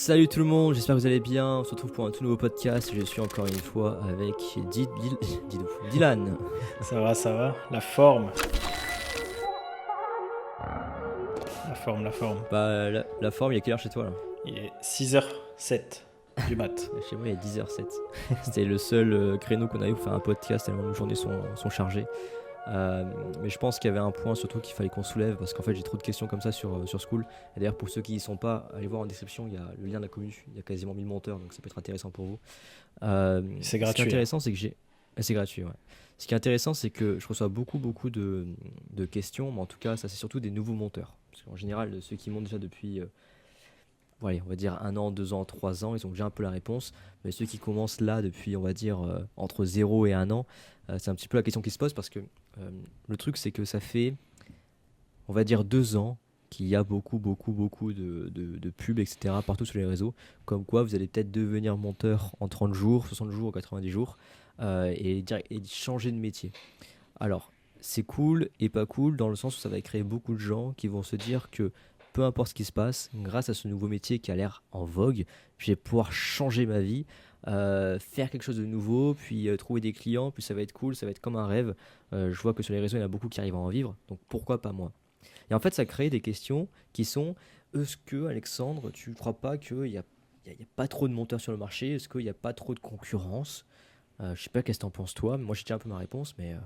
Salut tout le monde, j'espère que vous allez bien. On se retrouve pour un tout nouveau podcast. Je suis encore une fois avec Dylan. Ça va. La forme. Bah, la forme, il y a quelle heure chez toi là? Il est 6h07 du mat. Chez moi, il est 10h07. C'était le seul créneau qu'on a eu pour faire un podcast tellement nos journées sont chargées. Mais je pense qu'il y avait un point surtout qu'il fallait qu'on soulève parce qu'en fait j'ai trop de questions comme ça sur School. Et d'ailleurs pour ceux qui y sont pas, allez voir en description, il y a le lien de la commu, il y a quasiment 1000 monteurs donc ça peut être intéressant pour vous. C'est Ce qui est gratuit. intéressant c'est que c'est gratuit, ouais. Ce qui est intéressant c'est que je reçois beaucoup de questions, mais en tout cas ça c'est surtout des nouveaux monteurs. Parce qu'en général ceux qui montent déjà depuis on va dire 1 an, 2 ans, 3 ans, ils ont déjà un peu la réponse. Mais ceux qui commencent là depuis, on va dire, entre 0 et 1 an, c'est un petit peu la question qui se pose parce que le truc, c'est que ça fait, on va dire, 2 ans qu'il y a beaucoup de pubs, etc., partout sur les réseaux. Comme quoi, vous allez peut-être devenir monteur en 30 jours, 60 jours, 90 jours et changer de métier. Alors, c'est cool et pas cool dans le sens où ça va créer beaucoup de gens qui vont se dire que peu importe ce qui se passe, grâce à ce nouveau métier qui a l'air en vogue, je vais pouvoir changer ma vie, faire quelque chose de nouveau, puis trouver des clients, puis ça va être cool, ça va être comme un rêve. Je vois que sur les réseaux, il y en a beaucoup qui arrivent à en vivre, donc pourquoi pas moi? Et en fait, ça crée des questions qui sont, est-ce que, Alexandre, tu ne crois pas qu'il y a pas trop de monteurs sur le marché? Est-ce qu'il n'y a pas trop de concurrence? Je sais pas qu'est-ce que t'en penses toi, mais moi j'ai déjà un peu ma réponse, mais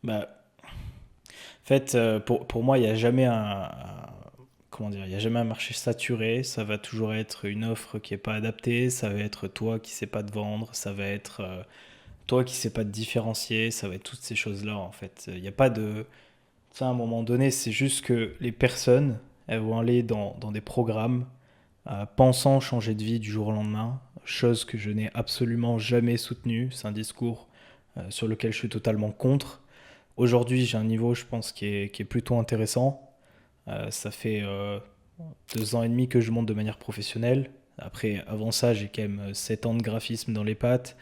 Bah, en fait, pour moi, il n'y a jamais comment dire, il y a jamais un marché saturé. Ça va toujours être une offre qui est pas adaptée. Ça va être toi qui sais pas te vendre. Ça va être toi qui sais pas te différencier. Ça va être toutes ces choses-là, en fait. Il n'y a pas de... Ça, à un moment donné, c'est juste que les personnes, elles vont aller dans des programmes pensant changer de vie du jour au lendemain, chose que je n'ai absolument jamais soutenue. C'est un discours sur lequel je suis totalement contre. Aujourd'hui, j'ai un niveau, je pense, qui est plutôt intéressant. Ça fait 2 ans et demi que je monte de manière professionnelle. Après, avant ça, j'ai quand même 7 ans de graphisme dans les pattes.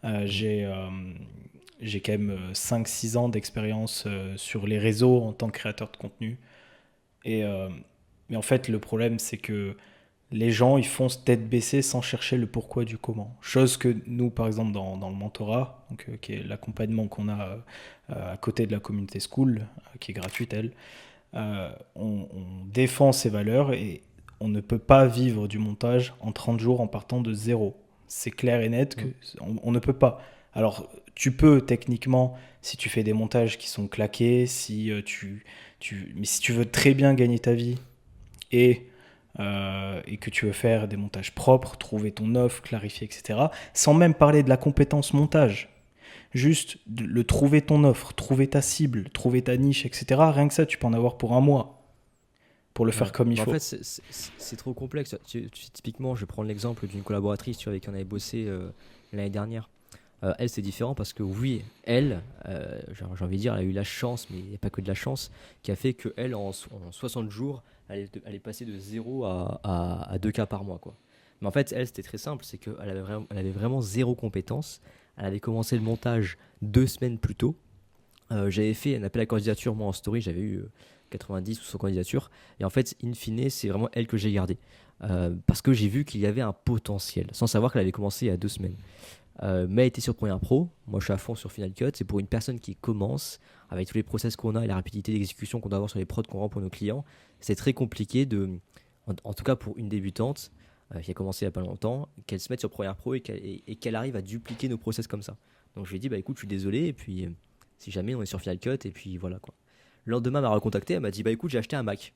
J'ai quand même 5-6 ans d'expérience sur les réseaux en tant que créateur de contenu. Et, mais en fait, le problème, c'est que les gens, ils foncent tête baissée sans chercher le pourquoi du comment. Chose que nous, par exemple, dans le mentorat, donc, qui est l'accompagnement qu'on a à côté de la communauté school, qui est gratuite, elle, on défend ces valeurs et on ne peut pas vivre du montage en 30 jours en partant de zéro. C'est clair et net que on ne peut pas. Alors, tu peux techniquement, si tu fais des montages qui sont claqués, si mais si tu veux très bien gagner ta vie et et que tu veux faire des montages propres, trouver ton offre, clarifier, etc., sans même parler de la compétence montage, juste le trouver ton offre, trouver ta cible, trouver ta niche, etc., rien que ça, tu peux en avoir pour un mois, pour le faire ouais. comme il Bah, en faut. fait, c'est trop complexe. Typiquement, je vais prendre l'exemple d'une collaboratrice avec qui on avait bossé l'année dernière. Elle, c'est différent parce que oui, elle, j'ai envie de dire, elle a eu la chance, mais il n'y a pas que de la chance, qui a fait qu'elle, en 60 jours, elle est passée de 0 à 2 cas par mois, quoi. Mais en fait, elle, c'était très simple, c'est qu'elle elle avait vraiment zéro compétence. Elle avait commencé le montage 2 semaines plus tôt. J'avais fait un appel à candidature, moi en story, j'avais eu 90 ou 100 candidatures. Et en fait, in fine, c'est vraiment elle que j'ai gardée. Parce que j'ai vu qu'il y avait un potentiel, sans savoir qu'elle avait commencé il y a 2 semaines. Mais elle était sur Premiere Pro, moi je suis à fond sur Final Cut. C'est pour une personne qui commence, avec tous les process qu'on a et la rapidité d'exécution qu'on doit avoir sur les prods qu'on rend pour nos clients, c'est très compliqué en tout cas pour une débutante qui a commencé il n'y a pas longtemps, qu'elle se mette sur Premiere Pro et qu'elle arrive à dupliquer nos process comme ça. Donc je lui ai dit, bah écoute, je suis désolé, et puis si jamais on est sur Final Cut, et puis voilà quoi. Le lendemain, elle m'a recontacté, elle m'a dit, bah écoute, j'ai acheté un Mac.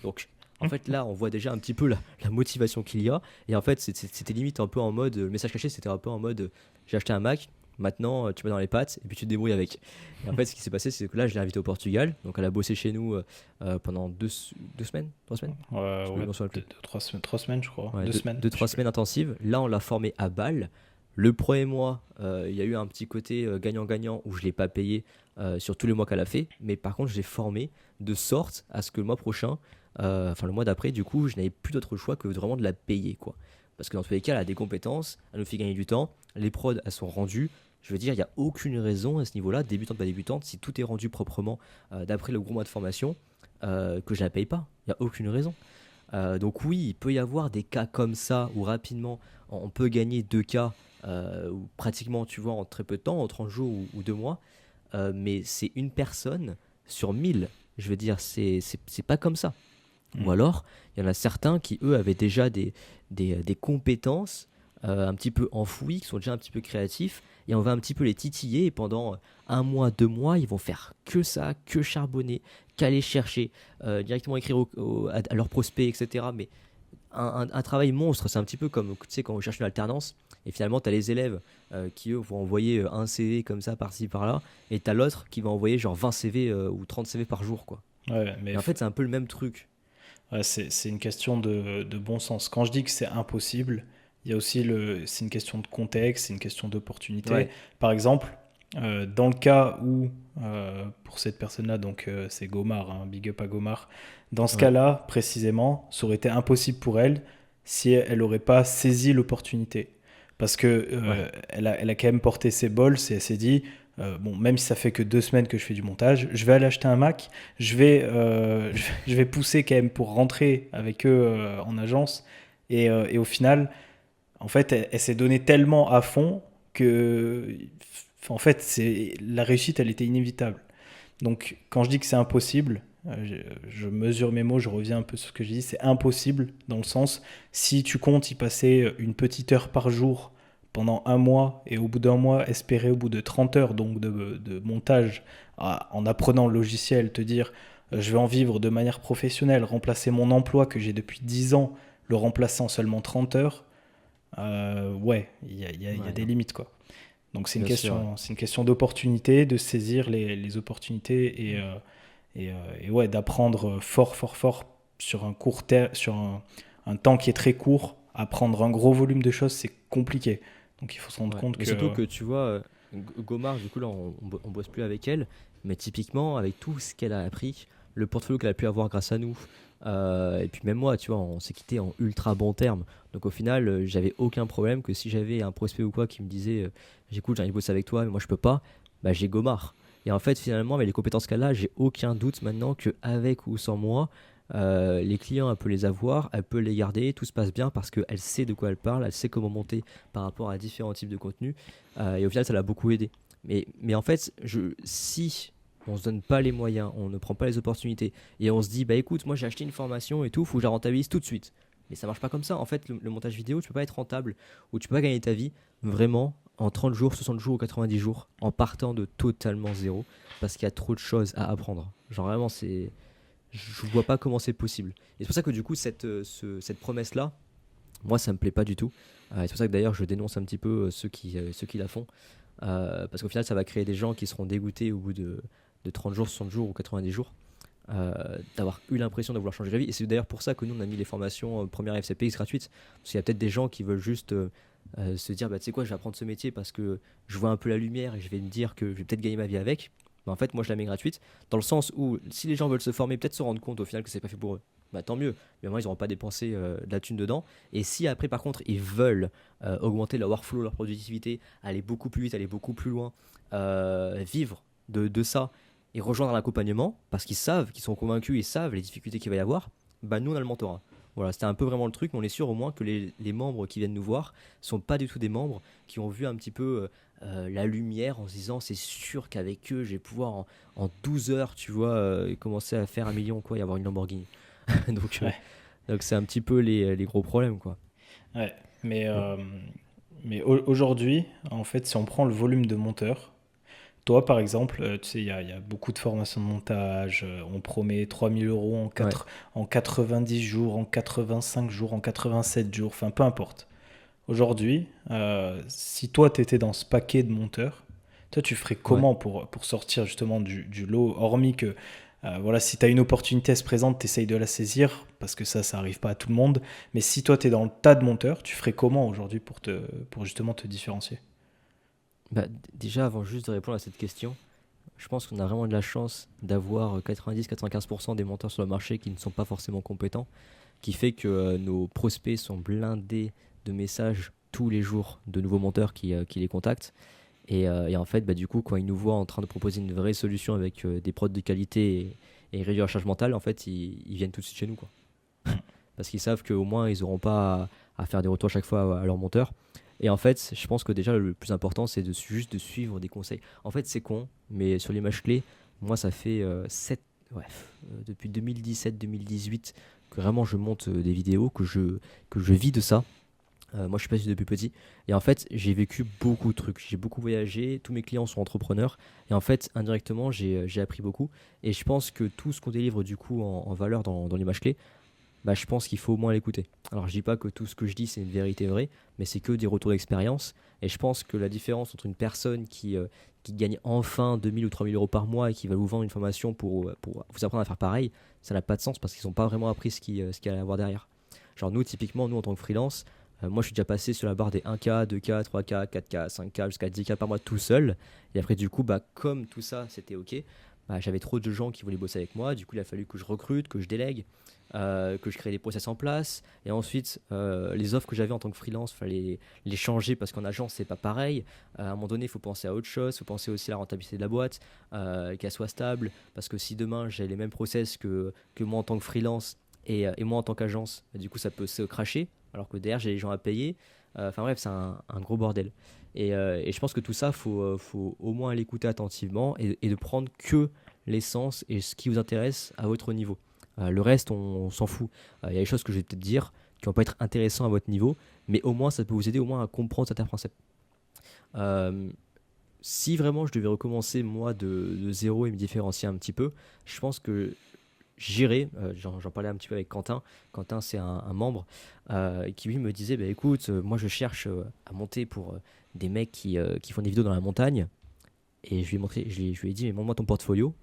Donc en fait là, on voit déjà un petit peu la motivation qu'il y a. Et en fait, c'était limite un peu en mode, le message caché, c'était un peu en mode, j'ai acheté un Mac, maintenant tu mets dans les pattes, et puis tu te débrouilles avec. Et en fait, ce qui s'est passé, c'est que là, je l'ai invité au Portugal. Donc elle a bossé chez nous pendant 2 semaines, 3 semaines. Ouais, Je m'en souviens plus. 3 semaines, je crois. Ouais, 2 semaines. deux, Je trois sais plus. semaines intensives. Là, on l'a formé à Bâle. Le premier mois, il y a eu un petit côté gagnant-gagnant où je ne l'ai pas payé sur tous les mois qu'elle a fait. Mais par contre, je l'ai formé de sorte à ce que le mois prochain, enfin le mois d'après, du coup, je n'avais plus d'autre choix que vraiment de la payer, quoi. Parce que dans tous les cas, elle a des compétences, elle nous fait gagner du temps, les prods, elles sont rendues. Je veux dire, il n'y a aucune raison à ce niveau-là, débutante, pas débutante, si tout est rendu proprement d'après le gros mois de formation, que je la paye pas. Il n'y a aucune raison. Donc oui, il peut y avoir des cas comme ça où rapidement on peut gagner 2 cas, ou pratiquement, tu vois, en très peu de temps, en 30 jours ou 2 mois. Mais c'est une personne sur 1000. Je veux dire, c'est pas comme ça. Ou Mm. alors, il y en a certains qui, eux, avaient déjà des compétences un petit peu enfouies, qui sont déjà un petit peu créatifs, et on va un petit peu les titiller, et pendant 1 mois, 2 mois, ils vont faire que ça, que charbonner, qu'aller chercher, directement écrire à leurs prospects, etc. Mais un travail monstre, c'est un petit peu comme, tu sais, quand on cherche une alternance, et finalement, tu as les élèves qui, eux, vont envoyer un CV comme ça, par-ci, par-là, et tu as l'autre qui va envoyer genre 20 CV ou 30 CV par jour, quoi. Ouais, Et en fait, c'est un peu le même truc. ouais, c'est une question de bon sens. Quand je dis que c'est impossible, il y a aussi c'est une question de contexte, c'est une question d'opportunité. Ouais, Par exemple, dans le cas où, pour cette personne-là, donc c'est Gomar, hein, big up à Gomar, dans ce ouais, cas-là, précisément, ça aurait été impossible pour elle si elle n'aurait pas saisi l'opportunité. Parce que ouais. elle a quand même porté ses bols, et elle s'est dit, bon, même si ça fait que 2 semaines que je fais du montage, je vais aller acheter un Mac, je vais pousser quand même pour rentrer avec eux en agence. Et au final, en fait, elle s'est donnée tellement à fond que, en fait, la réussite, elle était inévitable. Donc, quand je dis que c'est impossible, je mesure mes mots, je reviens un peu sur ce que je dis, c'est impossible dans le sens, si tu comptes y passer une petite heure par jour pendant un mois, et au bout d'un mois, espérer au bout de 30 heures donc de montage, en apprenant le logiciel, te dire, je vais en vivre de manière professionnelle, remplacer mon emploi que j'ai depuis 10 ans, le remplacer en seulement 30 heures, ouais, il y a Ouais, des non, limites, quoi. Donc bien sûr. Ouais. c'est une question d'opportunité, de saisir les opportunités et ouais, d'apprendre fort, fort, fort sur un court terme, sur un temps qui est très court, apprendre un gros volume de choses, c'est compliqué. Donc il faut se rendre Ouais. compte Mais que surtout que tu vois, Gomard, du coup, là, on bosse plus avec elle, mais typiquement, avec tout ce qu'elle a appris, le portfolio qu'elle a pu avoir grâce à nous, et puis même moi, tu vois, on s'est quitté en ultra bon terme. Donc au final, j'avais aucun problème que si j'avais un prospect ou quoi qui me disait, j'écoute, j'ai envie de bosser avec toi, mais moi je peux pas, bah j'ai Gomard. Et en fait, finalement, avec les compétences qu'elle a, j'ai aucun doute maintenant que avec ou sans moi, les clients, elle peut les avoir, elle peut les garder, tout se passe bien parce qu'elle sait de quoi elle parle, elle sait comment monter par rapport à différents types de contenus. Et au final, ça l'a beaucoup aidé. Mais en fait, si on se donne pas les moyens, on ne prend pas les opportunités, et on se dit, bah écoute, moi j'ai acheté une formation et tout, faut que je la rentabilise tout de suite. Mais ça marche pas comme ça. En fait, le montage vidéo, tu peux pas être rentable ou tu peux pas gagner ta vie vraiment en 30 jours, 60 jours ou 90 jours en partant de totalement zéro parce qu'il y a trop de choses à apprendre. Genre vraiment, je vois pas comment c'est possible. Et c'est pour ça que du coup, cette promesse-là, moi, ça me plaît pas du tout. Et c'est pour ça que d'ailleurs, je dénonce un petit peu ceux qui la font. Parce qu'au final, ça va créer des gens qui seront dégoûtés au bout de 30 jours, 60 jours ou 90 jours. D'avoir eu l'impression de vouloir changer la vie. Et c'est d'ailleurs pour ça que nous, on a mis les formations première FCPX gratuites. Parce qu'il y a peut-être des gens qui veulent juste se dire, bah, tu sais quoi, je vais apprendre ce métier parce que je vois un peu la lumière et je vais me dire que je vais peut-être gagner ma vie avec. Mais en fait, moi, je la mets gratuite. Dans le sens où, si les gens veulent se former, peut-être se rendre compte au final que c'est pas fait pour eux. Bah, tant mieux. Mais au moins, ils n'auront pas dépensé de la thune dedans. Et si après, par contre, ils veulent augmenter leur workflow, leur productivité, aller beaucoup plus vite, aller beaucoup plus loin, vivre de ça et rejoindre l'accompagnement parce qu'ils savent, qu'ils sont convaincus, ils savent les difficultés qu'il va y avoir, bah nous on a le mentorat. Voilà, c'était un peu vraiment le truc, mais on est sûr au moins que les membres qui viennent nous voir sont pas du tout des membres qui ont vu un petit peu la lumière en se disant c'est sûr qu'avec eux je vais pouvoir en 12 heures, tu vois, commencer à faire 1 million quoi et avoir une Lamborghini. donc euh, ouais, donc c'est un petit peu les gros problèmes quoi. ouais. Mais, Mais aujourd'hui, en fait, si on prend le volume de monteurs, toi, par exemple, tu sais, il y a beaucoup de formations de montage. On promet 3 000 € ouais, en 90 jours, en 85 jours, en 87 jours, enfin peu importe. Aujourd'hui, si toi, tu étais dans ce paquet de monteurs, toi, tu ferais ouais. comment pour sortir justement du lot, hormis que, voilà, si tu as une opportunité, elle se présente, tu essayes de la saisir, parce que ça n'arrive pas à tout le monde. Mais si toi, tu es dans le tas de monteurs, tu ferais comment aujourd'hui pour justement te différencier? Bah, déjà avant juste de répondre à cette question, je pense qu'on a vraiment de la chance d'avoir 90-95% des monteurs sur le marché qui ne sont pas forcément compétents, qui fait que nos prospects sont blindés de messages tous les jours de nouveaux monteurs qui les contactent. Et en fait, bah, du coup, quand ils nous voient en train de proposer une vraie solution avec des prods de qualité et réduire la charge mentale, en fait, ils viennent tout de suite chez nous, quoi. parce qu'ils savent qu'au moins ils n'auront pas à faire des retours chaque fois à leur monteur. Et en fait, je pense que déjà le plus important, c'est juste de suivre des conseils. En fait, c'est con, mais sur l'image clé, moi, ça fait ouais, depuis 2017-2018 que vraiment je monte des vidéos, que je vis de ça. Moi, je suis passionné depuis petit. Et en fait, j'ai vécu beaucoup de trucs. J'ai beaucoup voyagé. Tous mes clients sont entrepreneurs. Et en fait, indirectement, j'ai appris beaucoup. Et je pense que tout ce qu'on délivre du coup en valeur dans l'image clé, bah, je pense qu'il faut au moins l'écouter. Alors, je dis pas que tout ce que je dis, c'est une vérité vraie, mais c'est que des retours d'expérience. Et je pense que la différence entre une personne qui gagne enfin 2000 ou 3000 euros par mois et qui va vous vendre une formation pour vous apprendre à faire pareil, ça n'a pas de sens parce qu'ils n'ont pas vraiment appris ce qu'il y a à avoir derrière. Genre, nous, typiquement, nous, en tant que freelance, moi, je suis déjà passé sur la barre des 1K, 2K, 3K, 4K, 5K, jusqu'à 10K par mois tout seul. Et après, du coup, bah, comme tout ça, c'était OK, bah, j'avais trop de gens qui voulaient bosser avec moi. Du coup, il a fallu que je recrute, que je délègue, que je crée des process en place. Et ensuite, les offres que j'avais en tant que freelance, il fallait les changer parce qu'en agence, c'est pas pareil. À un moment donné, il faut penser à autre chose. Il faut penser aussi à la rentabilité de la boîte, qu'elle soit stable. Parce que si demain, j'ai les mêmes process que moi en tant que freelance et moi en tant qu'agence, bah, du coup, ça peut se cracher. Alors que derrière, j'ai les gens à payer. Enfin bref, c'est un gros bordel. Et je pense que tout ça, faut au moins l'écouter attentivement et de prendre que l'essence et ce qui vous intéresse à votre niveau. Le reste, on s'en fout. Il y a des choses que je vais peut-être dire qui vont pas être intéressantes à votre niveau, mais au moins, ça peut vous aider au moins à comprendre certains principes. Euh, Si vraiment je devais recommencer moi de zéro et me différencier un petit peu, je pense que j'irais, j'en parlais un petit peu avec Quentin. Quentin, c'est un membre qui lui me disait, bah, écoute, moi je cherche à monter pour des mecs qui font des vidéos dans la montagne. Et je lui ai montré, je lui ai dit, mais montre-moi ton portfolio.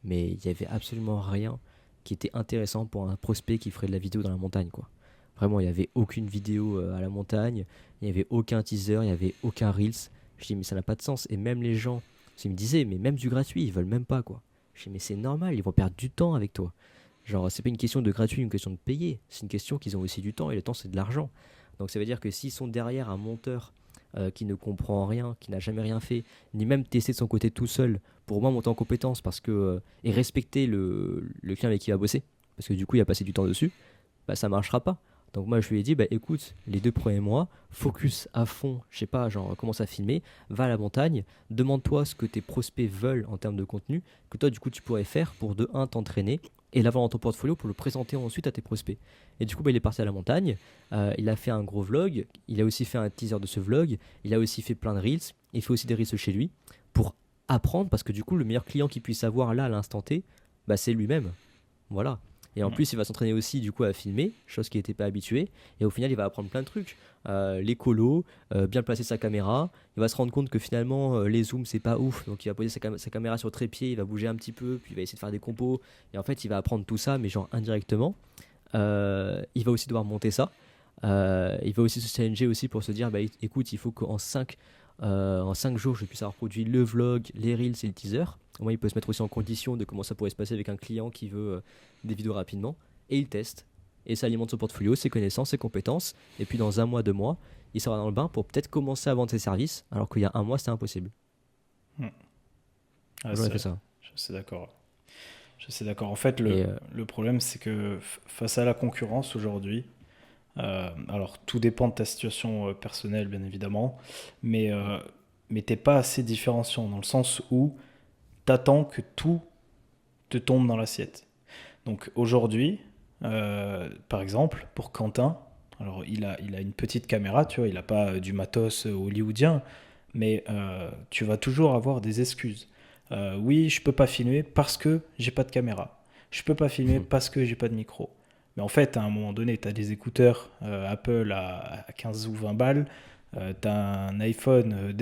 Mais il n'y avait absolument rien qui était intéressant pour un prospect qui ferait de la vidéo dans la montagne, quoi. Vraiment, il n'y avait aucune vidéo à la montagne, il n'y avait aucun teaser, il n'y avait aucun Reels. Je dis, mais ça n'a pas de sens. Et même les gens, ils me disaient, mais même du gratuit, ils veulent même pas, quoi. Je dis, mais c'est normal, ils vont perdre du temps avec toi. Genre, c'est pas une question de gratuit, une question de payer. C'est une question qu'ils ont aussi du temps, et le temps, c'est de l'argent. Donc ça veut dire que s'ils sont derrière un monteur qui ne comprend rien, qui n'a jamais rien fait, ni même testé de son côté tout seul, pour moi monter en compétence et respecter le client avec qui il va bosser, parce que du coup il a passé du temps dessus, bah ça marchera pas. Donc moi je lui ai dit, bah écoute, les 2 premiers mois, focus à fond, je sais pas, genre commence à filmer, va à la montagne, demande-toi ce que tes prospects veulent en termes de contenu, que toi du coup tu pourrais faire pour de un t'entraîner et l'avoir dans ton portfolio pour le présenter ensuite à tes prospects. Et du coup bah, il est parti à la montagne, il a fait un gros vlog, il a aussi fait un teaser de ce vlog, il a aussi fait plein de reels, il fait aussi des reels chez lui pour apprendre parce que du coup le meilleur client qu'il puisse avoir là à l'instant T, bah, c'est lui-même. Voilà. Et en plus, il va s'entraîner aussi du coup à filmer, chose qui n'était pas habitué. Et au final, il va apprendre plein de trucs. L'écolo, bien placer sa caméra. Il va se rendre compte que finalement, les zooms, c'est pas ouf. Donc, il va poser sa caméra sur le trépied, il va bouger un petit peu, puis il va essayer de faire des compos. Et en fait, il va apprendre tout ça, mais genre indirectement. Il va aussi devoir monter ça. Il va aussi se challenger aussi pour se dire, bah, écoute, il faut qu'en 5 jours, je puisse avoir produit le vlog, les reels et le teaser. Au moins, il peut se mettre aussi en condition de comment ça pourrait se passer avec un client qui veut des vidéos rapidement. Et il teste. Et ça alimente son portfolio, ses connaissances, ses compétences. Et puis dans 1 mois, 2 mois, il sera dans le bain pour peut-être commencer à vendre ses services, alors qu'il y a 1 mois, c'était impossible. Ah, J'aurais fait ça. je suis d'accord. Je suis d'accord. En fait, Et le problème, c'est que face à la concurrence aujourd'hui, alors tout dépend de ta situation personnelle, bien évidemment, mais t'es pas assez différenciant dans le sens où t'attends que tout te tombe dans l'assiette. Donc aujourd'hui, par exemple, pour Quentin, alors il a une petite caméra, tu vois, il n'a pas du matos hollywoodien, mais tu vas toujours avoir des excuses. Oui, je peux pas filmer parce que j'ai pas de caméra. Je peux pas filmer parce que j'ai pas de micro. Mais en fait, à un moment donné, tu as des écouteurs Apple à 15 ou 20 balles, tu as un iPhone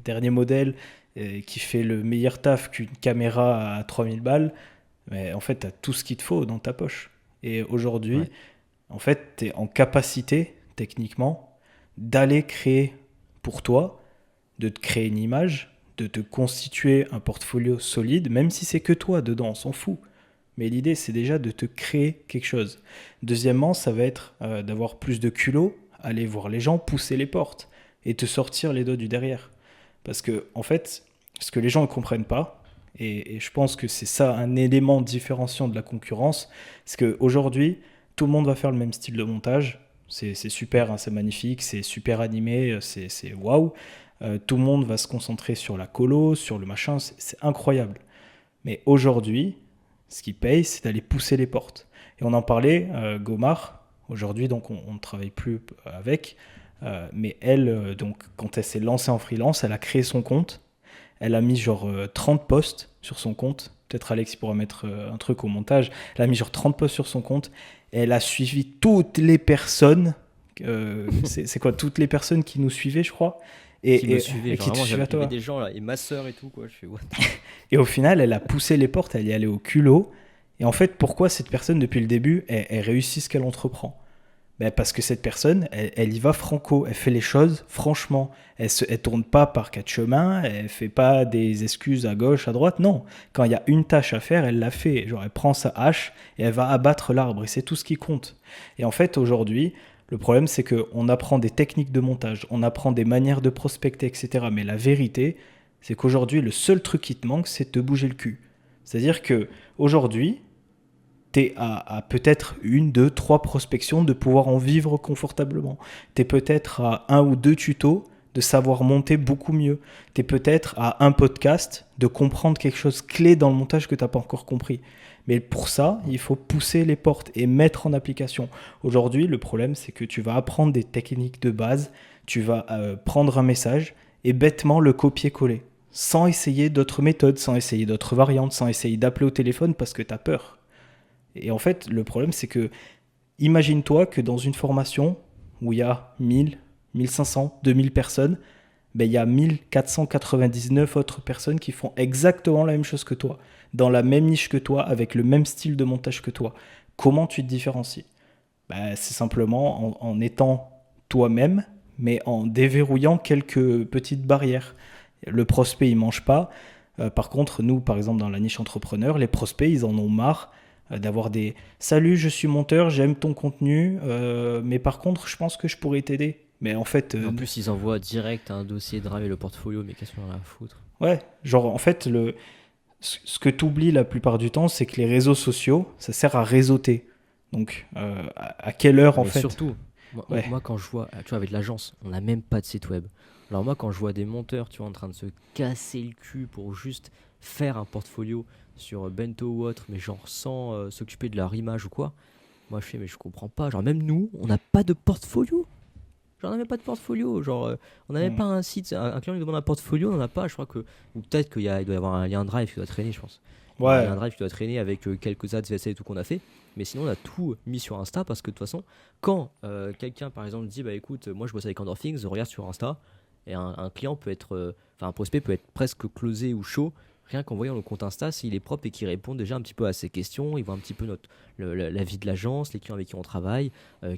dernier modèle qui fait le meilleur taf qu'une caméra à 3000 balles. Mais en fait, tu as tout ce qu'il te faut dans ta poche. Et aujourd'hui, ouais. en fait, tu es en capacité, techniquement, d'aller créer pour toi, de te créer une image, de te constituer un portfolio solide, même si c'est que toi dedans, on s'en fout. Mais l'idée, c'est déjà de te créer quelque chose. Deuxièmement, ça va être d'avoir plus de culot, aller voir les gens, pousser les portes et te sortir les doigts du derrière. Parce que, en fait, ce que les gens ne comprennent pas, et je pense que c'est ça un élément différenciant de la concurrence, c'est qu'aujourd'hui, tout le monde va faire le même style de montage. C'est super, hein, c'est magnifique, c'est super animé, c'est waouh. Tout le monde va se concentrer sur la colo, sur le machin, c'est incroyable. Mais aujourd'hui, ce qui paye, c'est d'aller pousser les portes. Et on en parlait, Gomar, aujourd'hui, donc on ne travaille plus avec, mais elle, donc, quand elle s'est lancée en freelance, elle a créé son compte. Elle a mis genre 30 posts sur son compte. Peut-être Alex pourra mettre un truc au montage. Elle a mis genre 30 posts sur son compte. Et elle a suivi toutes les personnes. C'est quoi? Toutes les personnes qui nous suivaient, je crois. Qui me suivaient. Et Genre qui te vraiment, suivaient à il y avait toi. des gens là, et ma soeur et tout, quoi. Je fais what? Et au final, elle a poussé les portes. Elle y allait au culot. Et en fait, pourquoi cette personne, depuis le début, elle réussit ce qu'elle entreprend? Ben parce que cette personne, elle y va franco, elle fait les choses franchement. Elle tourne pas par quatre chemins, elle fait pas des excuses à gauche, à droite. Non, quand il y a une tâche à faire, elle la fait. Genre, elle prend sa hache et elle va abattre l'arbre et c'est tout ce qui compte. Et en fait, aujourd'hui, le problème, c'est qu'on apprend des techniques de montage, on apprend des manières de prospecter, etc. Mais la vérité, c'est qu'aujourd'hui, le seul truc qui te manque, c'est de te bouger le cul. C'est-à-dire que aujourd'hui, t'es à peut-être une, deux, trois prospections de pouvoir en vivre confortablement. T'es peut-être à un ou deux tutos de savoir monter beaucoup mieux. T'es peut-être à un podcast de comprendre quelque chose clé dans le montage que t'as pas encore compris. Mais pour ça, il faut pousser les portes et mettre en application. Aujourd'hui, le problème, c'est que tu vas apprendre des techniques de base, tu vas prendre un message et bêtement le copier-coller, sans essayer d'autres méthodes, sans essayer d'autres variantes, sans essayer d'appeler au téléphone parce que tu as peur. Et en fait, le problème, c'est que imagine-toi que dans une formation où il y a 1000, 1500, 2000 personnes, ben, il y a 1499 autres personnes qui font exactement la même chose que toi, dans la même niche que toi, avec le même style de montage que toi. Comment tu te différencies? Ben, c'est simplement en étant toi-même, mais en déverrouillant quelques petites barrières. Le prospect, il mange pas. Par contre, nous, par exemple, dans la niche entrepreneur, les prospects, ils en ont marre d'avoir des «Salut, je suis monteur, j'aime ton contenu, mais par contre, je pense que je pourrais t'aider». Mais en fait, Et en plus, ils envoient direct un dossier Drive et le portfolio, mais qu'est-ce qu'on en a à foutre? ouais, genre en fait, ce que tu oublies la plupart du temps, c'est que les réseaux sociaux, ça sert à réseauter. Donc, à quelle heure en Mais fait? surtout, moi, moi- Ouais. moi, quand je vois, tu vois, avec l'agence, on n'a même pas de site web. Alors moi, quand je vois des monteurs, tu vois, en train de se casser le cul pour juste faire un portfolio sur Bento ou autre, mais genre sans s'occuper de leur image ou quoi, moi je fais, mais je comprends pas. Genre même nous, on n'a pas de portfolio. Genre on n'a même pas de portfolio. Genre on n'avait Mm. pas un site. Un client lui demande un portfolio, on n'en a pas. Je crois que, ou peut-être il doit y avoir un lien Drive qui doit traîner, je pense. Il doit y avoir un Ouais. lien Drive qui doit traîner avec quelques ads VSL et tout qu'on a fait. Mais sinon, on a tout mis sur Insta parce que de toute façon, quand quelqu'un par exemple dit bah écoute, moi je bosse avec Endorphins, regarde sur Insta, et un client peut être, enfin un prospect peut être presque closé ou chaud, rien qu'en voyant le compte Insta, s'il est propre et qu'il répond déjà un petit peu à ses questions, il voit un petit peu la vie de l'agence, les clients avec qui on travaille,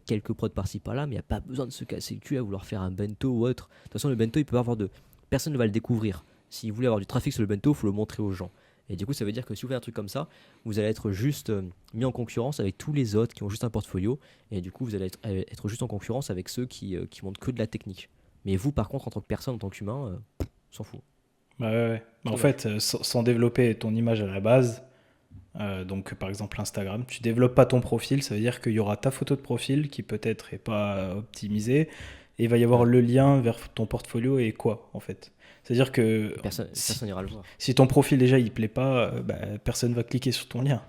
quelques prods par-ci par-là, mais il n'y a pas besoin de se casser le cul à vouloir faire un bento ou autre. De toute façon, le bento, il peut avoir de. Personne ne va le découvrir. S'il voulait avoir du trafic sur le bento, il faut le montrer aux gens. Et du coup, ça veut dire que si vous faites un truc comme ça, vous allez être juste mis en concurrence avec tous les autres qui ont juste un portfolio. Et du coup, vous allez être juste en concurrence avec ceux qui montrent que de la technique. Mais vous, par contre, en tant que personne, en tant qu'humain, on s'en fout. Bah ouais, ouais. C'est En dommage. fait, sans développer ton image à la base, donc par exemple Instagram, tu développes pas ton profil, ça veut dire qu'il y aura ta photo de profil qui peut-être est pas optimisée, et il va y avoir Ouais. le lien vers ton portfolio et quoi en fait. C'est-à-dire que Et personne, si, personne ira le voir. si ton profil déjà il plaît pas, bah, personne va cliquer sur ton lien,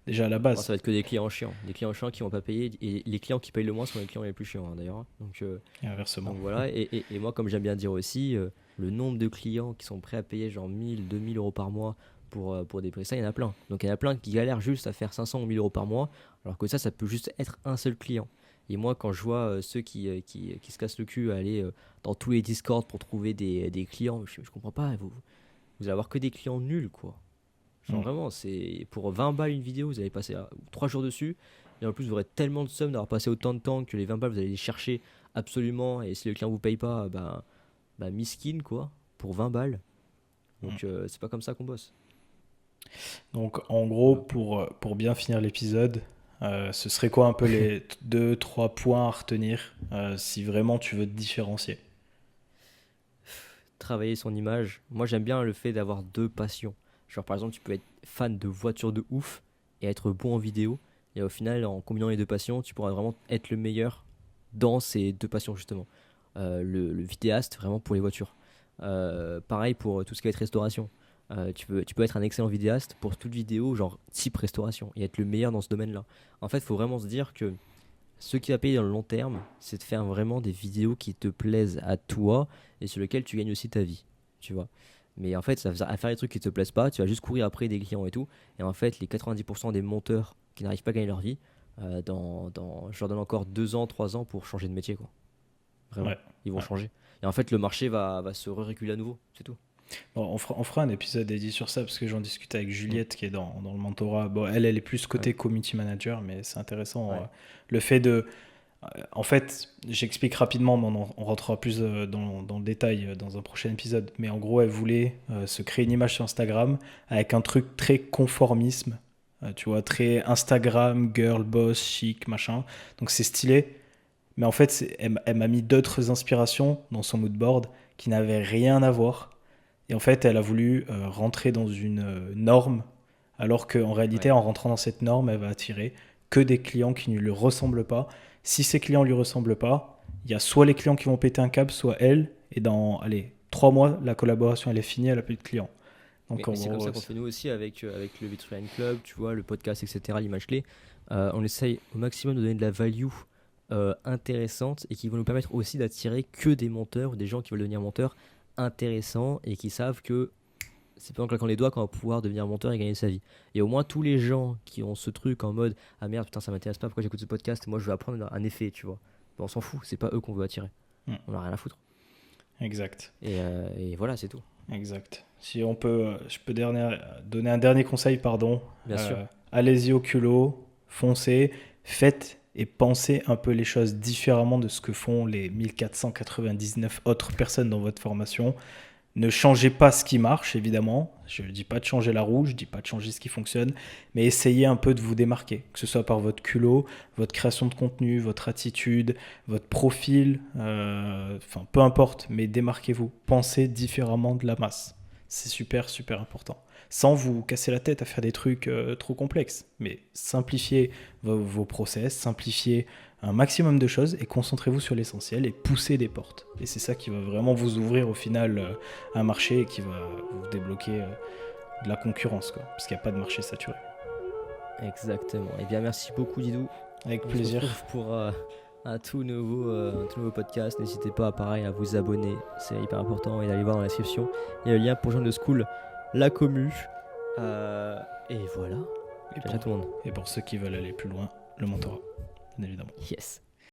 déjà à la Bon, base, ça va être que des clients chiants. Des clients chiants qui vont pas payer. Et les clients qui payent le moins sont les clients les plus chiants, hein, d'ailleurs. et inversement. Donc voilà. Et moi, comme j'aime bien dire aussi, le nombre de clients qui sont prêts à payer genre 1000, 2000 euros par mois pour des prestats, il y en a plein. Donc il y en a plein qui galèrent juste à faire 500 ou 1000 euros par mois. Alors que ça peut juste être un seul client. Et moi, quand je vois ceux qui se cassent le cul à aller dans tous les Discord pour trouver des clients, je comprends pas. Vous allez avoir que des clients nuls, quoi. Genre Mm. vraiment, c'est pour 20 balles une vidéo, vous allez passer 3 jours dessus. Et en plus, vous aurez tellement de somme d'avoir passé autant de temps que les 20 balles, vous allez les chercher absolument. Et si le client vous paye pas, bah miskin quoi, pour 20 balles. Mm. Donc c'est pas comme ça qu'on bosse. Donc en gros, Voilà. pour bien finir l'épisode, ce serait quoi un peu les deux, trois points à retenir si vraiment tu veux te différencier? Travailler son image. Moi, j'aime bien le fait d'avoir deux passions. Genre, par exemple, tu peux être fan de voitures de ouf et être bon en vidéo. Et au final, en combinant les deux passions, tu pourras vraiment être le meilleur dans ces deux passions, justement. Le vidéaste, vraiment pour les voitures. Pareil pour tout ce qui va être restauration. Tu peux être un excellent vidéaste pour toute vidéo, genre type restauration, et être le meilleur dans ce domaine-là. En fait, il faut vraiment se dire que ce qui va payer dans le long terme, c'est de faire vraiment des vidéos qui te plaisent à toi et sur lesquelles tu gagnes aussi ta vie, tu vois. Mais en fait, à faire des trucs qui te plaisent pas, tu vas juste courir après des clients et tout. Et en fait, les 90% des monteurs qui n'arrivent pas à gagner leur vie, je leur donne encore 2 ans, 3 ans pour changer de métier, quoi. Vraiment, Ouais. ils vont Ouais. changer. Et en fait, le marché va se réguler à nouveau, c'est tout. Bon, on fera un épisode dédié sur ça parce que j'en discute avec Mm. Juliette qui est dans le mentorat. Bon, elle est plus Ouais, côté community manager, mais c'est intéressant. ouais, Le fait de. En fait, j'explique rapidement, mais on rentrera plus dans le détail dans un prochain épisode. Mais en gros, elle voulait se créer une image sur Instagram avec un truc très conformisme. Tu vois, très Instagram, girl, boss, chic, machin. Donc c'est stylé. Mais en fait, elle m'a mis d'autres inspirations dans son mood board qui n'avaient rien à voir. Et en fait, elle a voulu rentrer dans une norme, alors qu'en réalité, ouais. en rentrant dans cette norme, elle va attirer que des clients qui ne lui ressemblent pas. Si ces clients ne lui ressemblent pas, il y a soit les clients qui vont péter un câble, soit elle. Et dans, allez, 3 mois, la collaboration, elle est finie, elle n'a plus de clients. Mais, Donc en mais c'est comme gros, ça qu'on fait nous aussi avec le Vitrian Club, tu vois, le podcast, etc., l'image clé. On essaye au maximum de donner de la value intéressante et qui vont nous permettre aussi d'attirer que des monteurs ou des gens qui veulent devenir monteurs intéressants et qui savent que c'est pas en claquant les doigts qu'on va pouvoir devenir monteur et gagner sa vie. Et au moins tous les gens qui ont ce truc en mode ah merde putain ça m'intéresse pas pourquoi j'écoute ce podcast, moi je veux apprendre un effet, tu vois. Ben, on s'en fout, c'est pas eux qu'on veut attirer. hmm, On a rien à foutre. exact. Et voilà, c'est tout. Exact. Si on peut, je peux donner un dernier conseil, pardon. Bien sûr. Allez-y au culot, foncez, faites et pensez un peu les choses différemment de ce que font les 1499 autres personnes dans votre formation. Ne changez pas ce qui marche, évidemment. Je ne dis pas de changer la roue, je ne dis pas de changer ce qui fonctionne, mais essayez un peu de vous démarquer, que ce soit par votre culot, votre création de contenu, votre attitude, votre profil, enfin peu importe, mais démarquez-vous. Pensez différemment de la masse. C'est super, super important. Sans vous casser la tête à faire des trucs trop complexes, mais simplifiez vos process, simplifiez un maximum de choses et concentrez-vous sur l'essentiel et poussez des portes. Et c'est ça qui va vraiment vous ouvrir au final un marché et qui va vous débloquer de la concurrence, quoi, parce qu'il n'y a pas de marché saturé. Exactement. Et bien merci beaucoup Didou. Avec On se plaisir. retrouve pour un tout nouveau podcast. N'hésitez pas pareil à vous abonner, c'est hyper important et d'aller voir dans la description. Il y a le lien pour joindre le school, la commu. Et voilà. Et Ciao ciao tout le monde. pour ceux qui veulent aller plus loin, le mentorat, bien évidemment. Yes.